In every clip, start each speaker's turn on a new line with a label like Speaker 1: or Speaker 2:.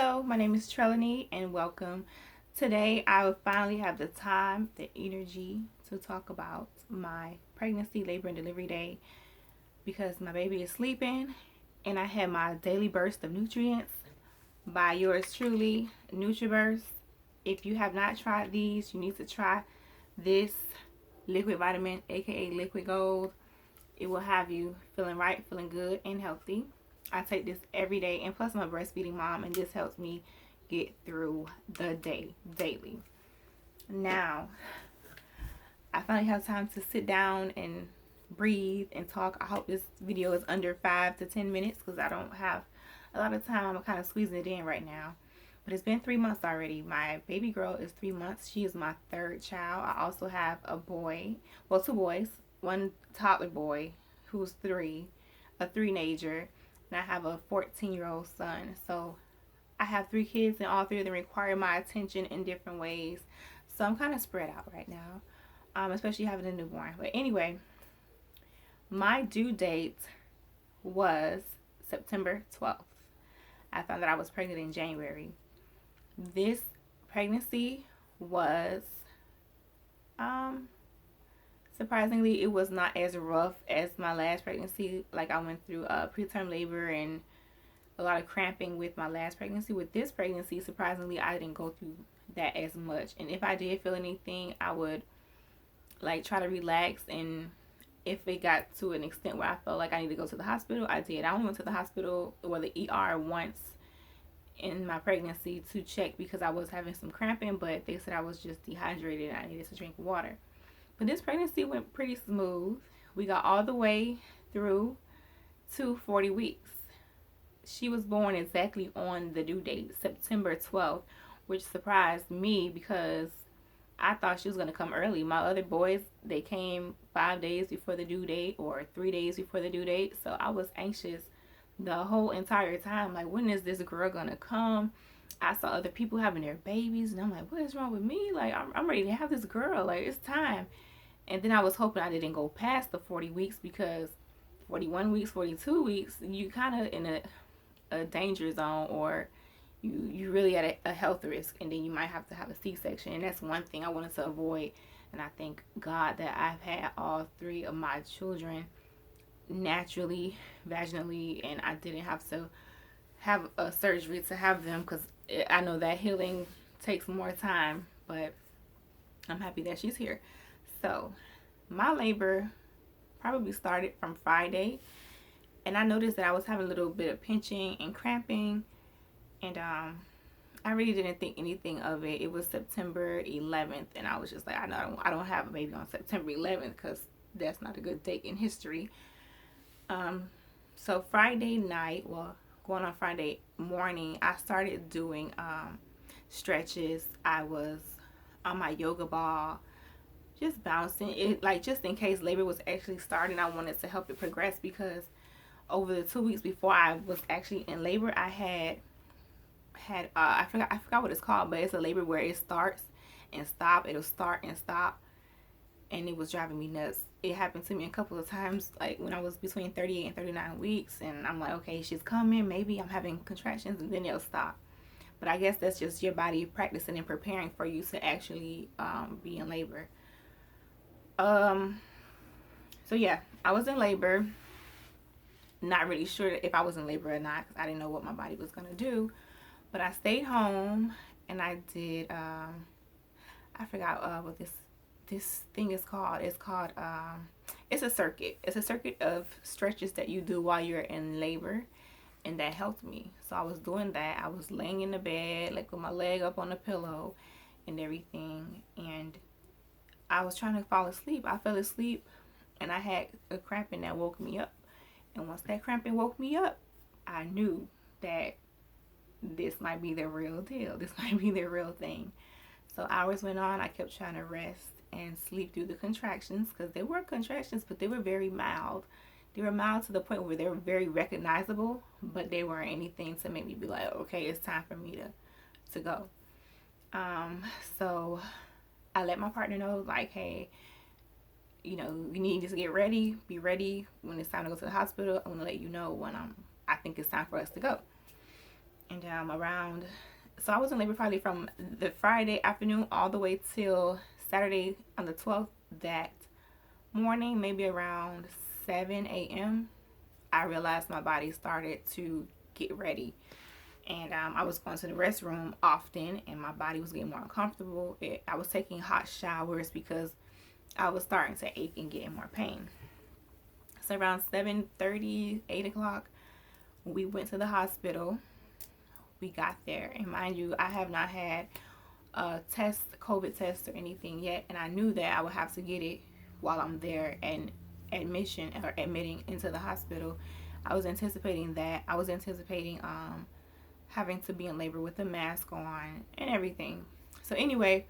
Speaker 1: Hello, my name is Trelanie and welcome. Today I will finally have the time, the energy to talk about my pregnancy, labor, and delivery day because my baby is sleeping and I had my daily burst of nutrients by yours truly, Nutraburst. If you have not tried these, you need to try this liquid vitamin, aka liquid gold. It will have you feeling right, feeling good, and healthy. I take this every day, and plus I'm a breastfeeding mom, and this helps me get through the day daily. Now, I finally have time to sit down and breathe and talk. I hope this video is under 5 to 10 minutes because I don't have a lot of time. I'm kind of squeezing it in right now. But it's been 3 months already. My baby girl is 3 months. She is my third child. I also have a boy, well, two boys, one toddler boy who's three, a three-nager, and I have a 14-year-old son. So I have three kids, and all three of them require my attention in different ways. So I'm kind of spread out right now, especially having a newborn. But anyway, my due date was September 12th. I found that I was pregnant in January. This pregnancy was, surprisingly, it was not as rough as my last pregnancy. Like, I went through preterm labor and a lot of cramping with my last pregnancy. With this pregnancy, surprisingly, I didn't go through that as much. And if I did feel anything, I would like try to relax. And if it got to an extent where I felt like I needed to go to the hospital, I did. I only went to the hospital or the ER once in my pregnancy to check because I was having some cramping, but they said I was just dehydrated and I needed to drink water. But this pregnancy went pretty smooth. We got all the way through to 40 weeks. She was born exactly on the due date, September 12th, which surprised me because I thought she was going to come early. My other boys, they came 5 days before the due date or 3 days before the due date. So I was anxious the whole entire time. Like, when is this girl going to come? I saw other people having their babies, and I'm like, what is wrong with me? Like, I'm ready to have this girl. Like, it's time. And then I was hoping I didn't go past the 40 weeks because 41 weeks, 42 weeks, you kind of in a danger zone, or you really at a health risk, and then you might have to have a C-section. And that's one thing I wanted to avoid. And I thank God that I've had all three of my children naturally, vaginally, and I didn't have to have a surgery to have them because I know that healing takes more time, but I'm happy that she's here. So my labor probably started from Friday, and I noticed that I was having a little bit of pinching and cramping, and I really didn't think anything of it. It was September 11th, and I was just like, I don't have a baby on September 11th because that's not a good date in history. So Friday night, well, going on Friday morning, I started doing stretches. I was on my yoga ball, just bouncing it, like just in case labor was actually starting. I wanted to help it progress because over the 2 weeks before I was actually in labor, I had I forgot what it's called, but it's a labor where it starts and stop. It'll start and stop, and it was driving me nuts. It happened to me a couple of times, like when I was between 38 and 39 weeks, and I'm like, okay, she's coming, maybe I'm having contractions, and then it'll stop. But I guess that's just your body practicing and preparing for you to actually be in labor. So yeah, I was in labor, not really sure if I was in labor or not because I didn't know what my body was going to do. But I stayed home and I did, I forgot what this thing is called. It's called, it's a circuit. It's a circuit of stretches that you do while you're in labor, and that helped me. So I was doing that. I was laying in the bed, like with my leg up on the pillow and everything, and I was trying to fall asleep. I fell asleep, and I had a cramping that woke me up. And once that cramping woke me up, I knew that this might be the real deal. This might be the real thing. So hours went on. I kept trying to rest and sleep through the contractions because they were contractions, but they were very mild. They were mild to the point where they were very recognizable, but they weren't anything to make me be like, okay, it's time for me to go. So I let my partner know, like, hey, you know, you need to get ready, be ready when it's time to go to the hospital. I want to let you know when I think it's time for us to go. And around, so I was in labor probably from the Friday afternoon all the way till Saturday on the 12th. That morning, maybe around 7 a.m., I realized my body started to get ready. And I was going to the restroom often, and my body was getting more uncomfortable. I was taking hot showers because I was starting to ache and getting more pain. So around 7:30, 8 o'clock, we went to the hospital. We got there, and mind you, I have not had a COVID test or anything yet, and I knew that I would have to get it while I'm there and admitting into the hospital. I was anticipating that. I was anticipating having to be in labor with a mask on and everything. So anyway,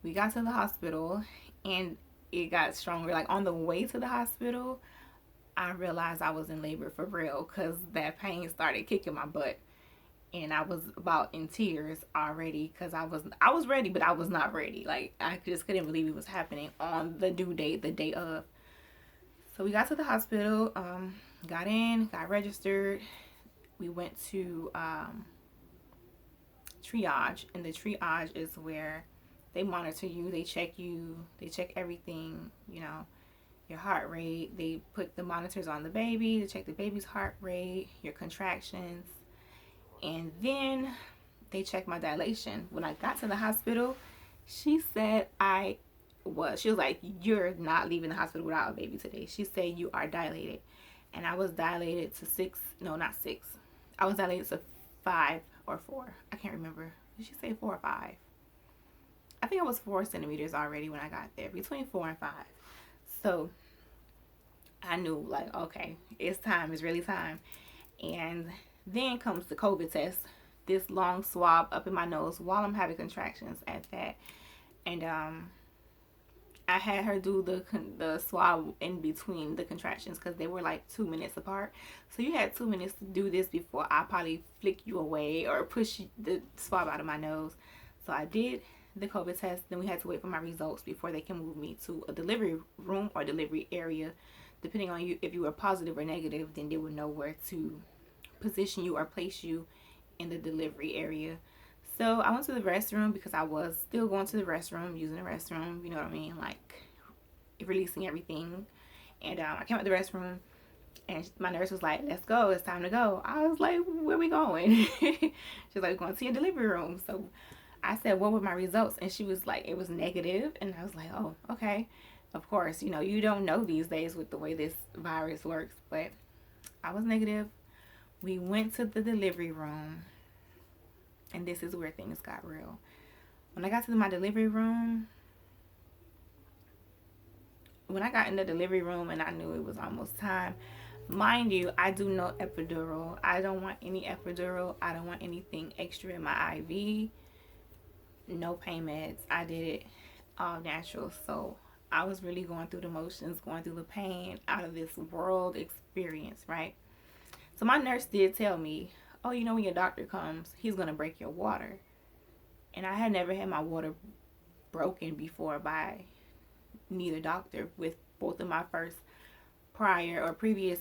Speaker 1: we got to the hospital, and it got stronger. Like on the way to the hospital, I realized I was in labor for real, because that pain started kicking my butt. And I was about in tears already, because I was ready, but I was not ready. Like, I just couldn't believe it was happening on the due date, the day of. So we got to the hospital, got in, got registered. We went to Triage, and the Triage is where they monitor you, they check everything, your heart rate. They put the monitors on the baby to check the baby's heart rate, your contractions, and then they checked my dilation. When I got to the hospital, she said she was like, "You're not leaving the hospital without a baby today." She said, "You are dilated." And I was dilated to 6, no, not 6. I was dilated to 5 or 4. I can't remember. Did she say 4 or 5? I think I was 4 centimeters already when I got there, between 4 and 5. So I knew, like, okay, it's time. It's really time. And then comes the COVID test. This long swab up in my nose while I'm having contractions at that. And I had her do the swab in between the contractions, because they were like 2 minutes apart. So you had 2 minutes to do this before I probably flick you away or push the swab out of my nose. So I did the COVID test. Then we had to wait for my results before they can move me to a delivery room or delivery area. Depending on you, if you were positive or negative, then they would know where to position you or place you in the delivery area. So I went to the restroom, because I was still going to the restroom, using the restroom, you know what I mean, like releasing everything. And I came out the restroom, and my nurse was like, "Let's go, it's time to go." I was like, "Where are we going?" She's like, "We're going to your delivery room." So I said, "What were my results?" And she was like, "It was negative." And I was like, "Oh, okay." Of course, you don't know these days with the way this virus works, but I was negative. We went to the delivery room, and this is where things got real. When I got to my delivery room, when I got in the delivery room and I knew it was almost time, mind you, I do no epidural. I don't want any epidural. I don't want anything extra in my IV. No pain meds. I did it all natural. So I was really going through the motions, going through the pain, out of this world experience, right? So my nurse did tell me, "Oh, when your doctor comes, he's going to break your water." And I had never had my water broken before by neither doctor. With both of my first previous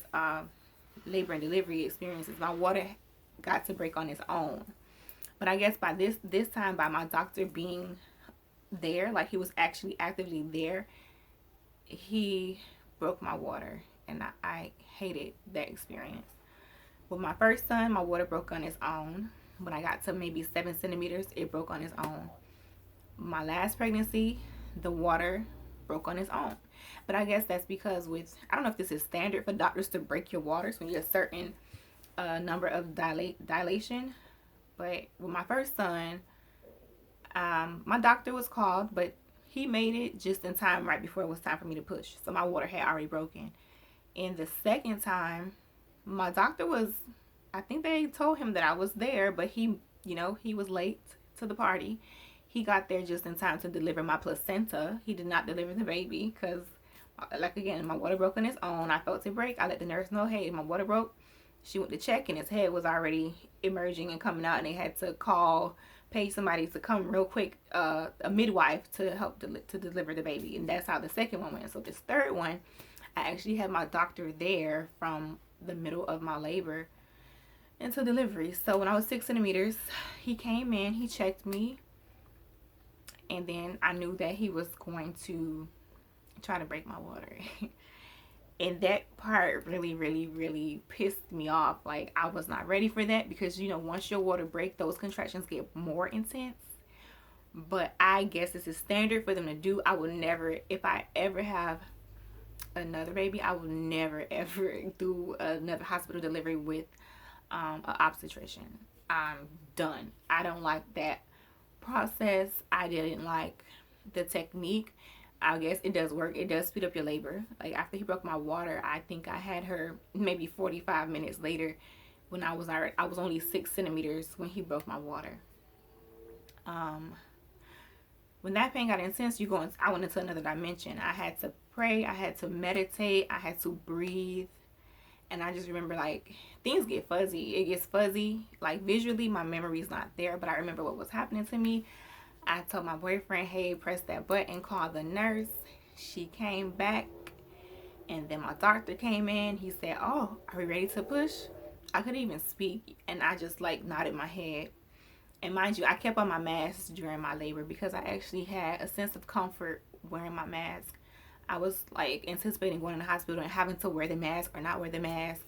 Speaker 1: labor and delivery experiences, my water got to break on its own. But I guess by this time, by my doctor being there, like he was actually actively there, he broke my water, and I hated that experience. With my first son, my water broke on its own. When I got to maybe 7 centimeters, it broke on its own. My last pregnancy, the water broke on its own. But I guess that's because I don't know if this is standard for doctors to break your waters when you're a certain number of dilation. But with my first son, my doctor was called, but he made it just in time, right before it was time for me to push. So my water had already broken. And the second time, my doctor I think they told him that I was there, but he was late to the party. He got there just in time to deliver my placenta. He did not deliver the baby, because, like, again, my water broke on its own. I felt it break. I let the nurse know, "Hey, my water broke." She went to check, and his head was already emerging and coming out, and they had to pay somebody to come real quick, a midwife, to help to deliver the baby. And that's how the second one went. So this third one, I actually had my doctor there from the middle of my labor. into delivery. So when I was 6 centimeters, he came in, he checked me, and then I knew that he was going to try to break my water. And that part really, really, really pissed me off. Like, I was not ready for that because, you know, once your water breaks, those contractions get more intense. But I guess this is standard for them to do. I will never, if I ever have another baby, I will never, ever do another hospital delivery with an obstetrician. I'm done. I don't like that process. I didn't like the technique. I guess it does work. It does speed up your labor. Like, after he broke my water, I think I had her maybe 45 minutes later when I was only 6 centimeters when he broke my water. When that pain got intense, I went into another dimension. I had to pray. I had to meditate. I had to breathe. And I just remember, like, things get fuzzy. It gets fuzzy. Like, visually, my memory's not there, but I remember what was happening to me. I told my boyfriend, hey, press that button, call the nurse. She came back, and then my doctor came in. He said, oh, are we ready to push? I couldn't even speak, and I just, like, nodded my head. And mind you, I kept on my mask during my labor because I actually had a sense of comfort wearing my mask. I was, like, anticipating going to the hospital and having to wear the mask or not wear the mask.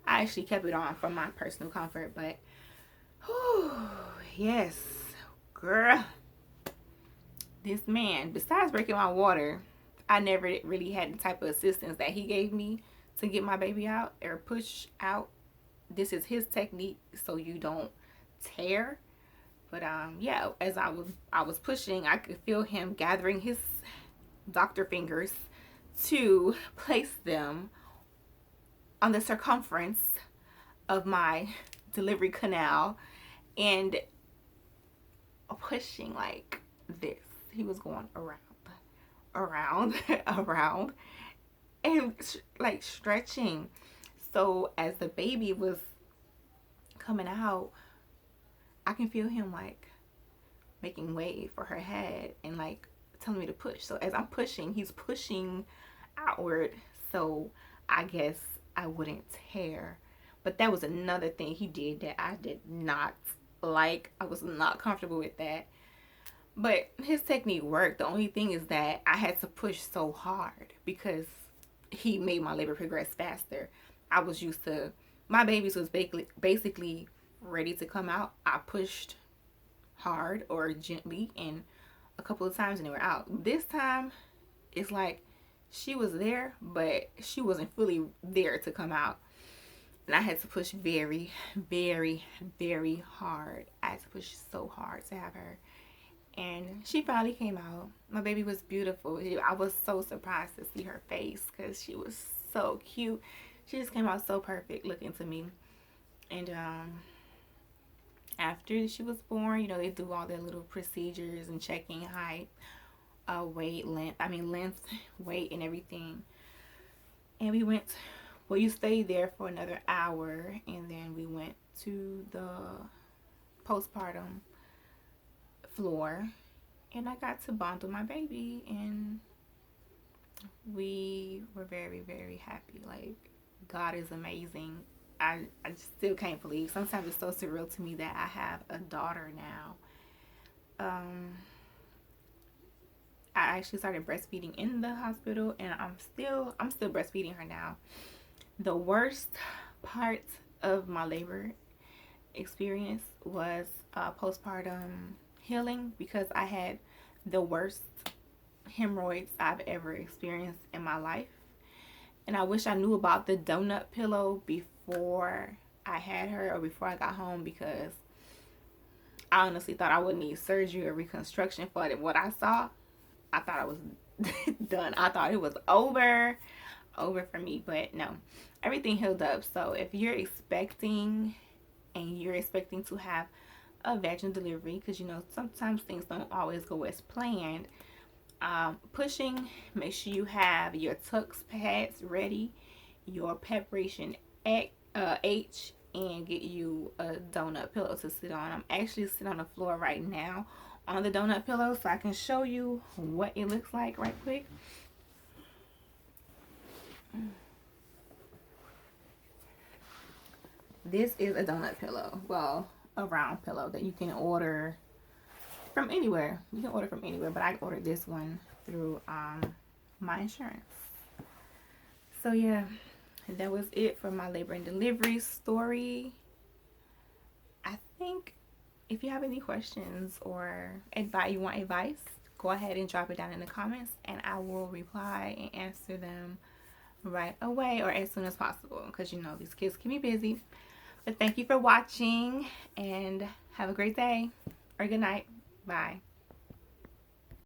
Speaker 1: I actually kept it on for my personal comfort, but, whew, yes, girl. This man, besides breaking my water, I never really had the type of assistance that he gave me to get my baby out or push out. This is his technique so you don't tear. But yeah, as I was pushing, I could feel him gathering his doctor fingers to place them on the circumference of my delivery canal and pushing like this. He was going around, and like stretching. So as the baby was coming out, I can feel him like making way for her head and like telling me to push. So as I'm pushing, he's pushing outward, so I guess I wouldn't tear. But that was another thing he did that I did not like. I was not comfortable with that. But his technique worked. The only thing is that I had to push so hard because he made my labor progress faster. I was used to, my babies was basically ready to come out. I pushed hard or gently, and a couple of times and they were out. This time, it's like she was there, but she wasn't fully there to come out. And I had to push very, very, very hard. I had to push so hard to have her. And she finally came out. My baby was beautiful. I was so surprised to see her face because she was so cute. She just came out so perfect looking to me. And after she was born, you know, they do all their little procedures and checking height, weight, length, weight, and everything. And we went, well, you stayed there for another hour, and then we went to the postpartum floor, and I got to bond with my baby, and we were very, very happy. Like, God is amazing. I still can't believe. Sometimes it's so surreal to me that I have a daughter now. I actually started breastfeeding in the hospital, and I'm still breastfeeding her now. The worst part of my labor experience was postpartum healing, because I had the worst hemorrhoids I've ever experienced in my life. And I wish I knew about the donut pillow before I had her or before I got home, because I honestly thought I would need surgery or reconstruction for what I saw. I thought I was done. I thought it was over for me, but no, everything healed up. So if you're expecting to have a vaginal delivery, because you know sometimes things don't always go as planned, pushing, make sure you have your tux pads ready, your preparation H, and get you a donut pillow to sit on. I'm actually sitting on the floor right now on the donut pillow, so I can show you what it looks like right quick. This is a donut pillow. Well, a round pillow that you can order from anywhere. You can order from anywhere, but I ordered this one through my insurance. So yeah, that was it for my labor and delivery story. I think if you have any questions or advice, you want advice, go ahead and drop it down in the comments and I will reply and answer them right away or as soon as possible, because you know these kids can be busy. But thank you for watching and have a great day or good night. Bye.